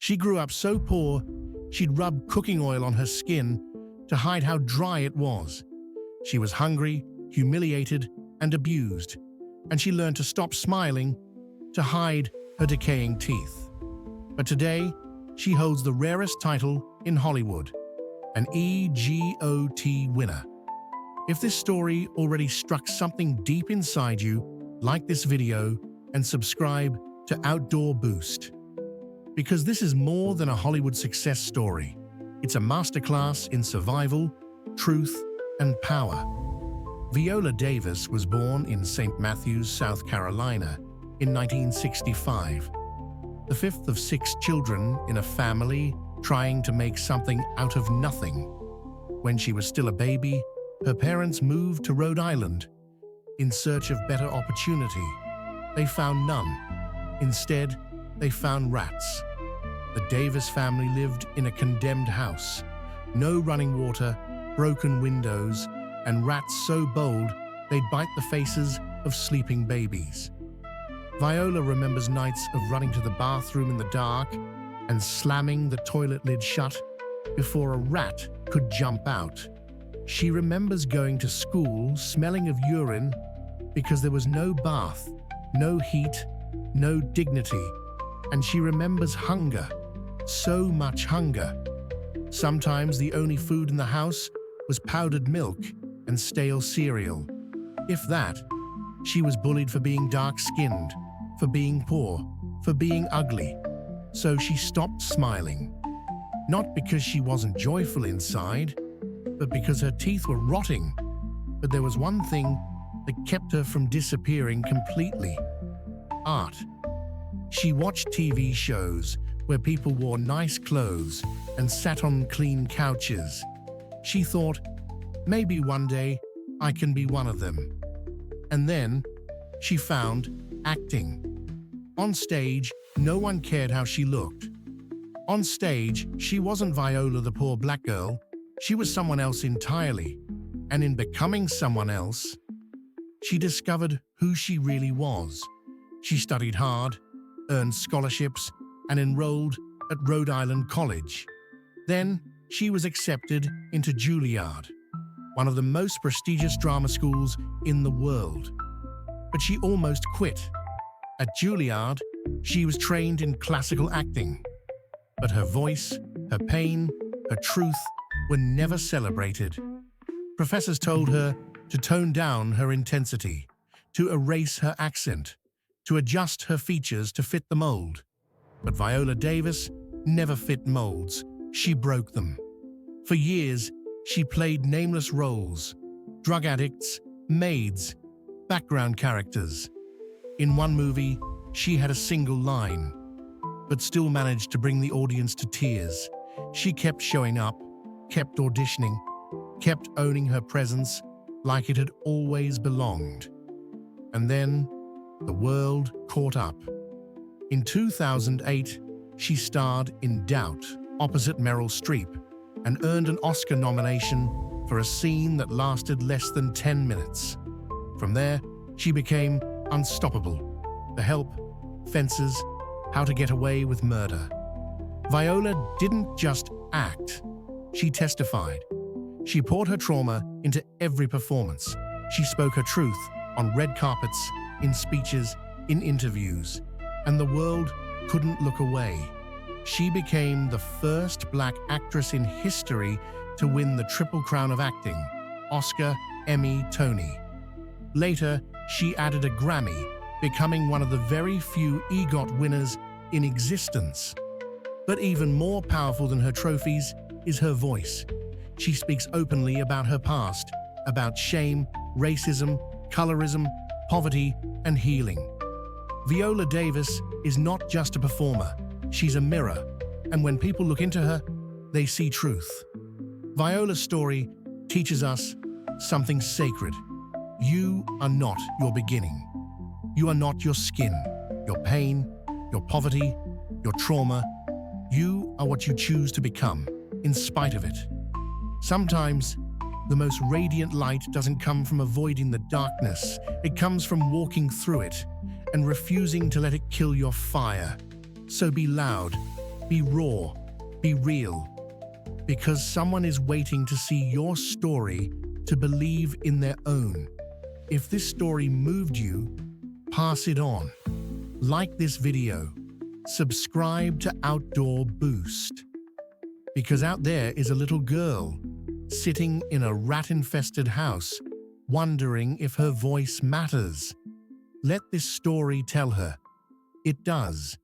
She grew up so poor, she'd rub cooking oil on her skin to hide how dry it was. She was hungry, humiliated, and abused, and she learned to stop smiling to hide her decaying teeth. But today, she holds the rarest title in Hollywood, an EGOT winner. If this story already struck something deep inside you, like this video and subscribe to OutdoorBoost. Because this is more than a Hollywood success story. It's a masterclass in survival, truth, and power. Viola Davis was born in St. Matthews, South Carolina in 1965. The fifth of 6 children in a family trying to make something out of nothing. When she was still a baby, her parents moved to Rhode Island in search of better opportunity. They found none. Instead, they found rats. The Davis family lived in a condemned house. No running water, broken windows, and rats so bold they'd bite the faces of sleeping babies. Viola remembers nights of running to the bathroom in the dark and slamming the toilet lid shut before a rat could jump out. She remembers going to school smelling of urine because there was no bath, no heat, no dignity, and she remembers hunger, so much hunger. Sometimes the only food in the house was powdered milk and stale cereal. If that, she was bullied for being dark-skinned, for being poor, for being ugly. So she stopped smiling. Not because she wasn't joyful inside, but because her teeth were rotting. But there was one thing that kept her from disappearing completely: art. She watched TV shows where people wore nice clothes and sat on clean couches. She thought, maybe one day I can be one of them. And then she found acting. On stage, no one cared how she looked. On stage, she wasn't Viola, the poor black girl. She was someone else entirely. And in becoming someone else, she discovered who she really was. She studied hard, earned scholarships, and enrolled at Rhode Island College. Then, she was accepted into Juilliard, one of the most prestigious drama schools in the world. But she almost quit. At Juilliard, she was trained in classical acting. But her voice, her pain, her truth were never celebrated. Professors told her to tone down her intensity, to erase her accent, to adjust her features to fit the mold. But Viola Davis never fit molds. She broke them. For years, she played nameless roles: drug addicts, maids, background characters. In one movie, she had a single line, but still managed to bring the audience to tears. She kept showing up, kept auditioning, kept owning her presence like it had always belonged. And then, the world caught up. In 2008, she starred in Doubt opposite Meryl Streep and earned an Oscar nomination for a scene that lasted less than 10 minutes. From there, she became unstoppable. The Help, Fences, How to Get Away with Murder. Viola didn't just act, she testified. She poured her trauma into every performance. She spoke her truth on red carpets, in speeches, in interviews, and the world couldn't look away. She became the first Black actress in history to win the Triple Crown of Acting: Oscar, Emmy, Tony. Later, she added a Grammy, becoming one of the very few EGOT winners in existence. But even more powerful than her trophies is her voice. She speaks openly about her past, about shame, racism, colorism, poverty, and healing. Viola Davis is not just a performer, she's a mirror, and when people look into her, they see truth. Viola's story teaches us something sacred. You are not your beginning. You are not your skin, your pain, your poverty, your trauma. You are what you choose to become, in spite of it. Sometimes, the most radiant light doesn't come from avoiding the darkness. It comes from walking through it and refusing to let it kill your fire. So be loud, Be raw, be real, because someone is waiting to see your story to believe in their own. If this story moved you, pass it on. Like this video. Subscribe to Outdoor Boost. Because out there is a little girl sitting in a rat-infested house, wondering if her voice matters. Let this story tell her it does.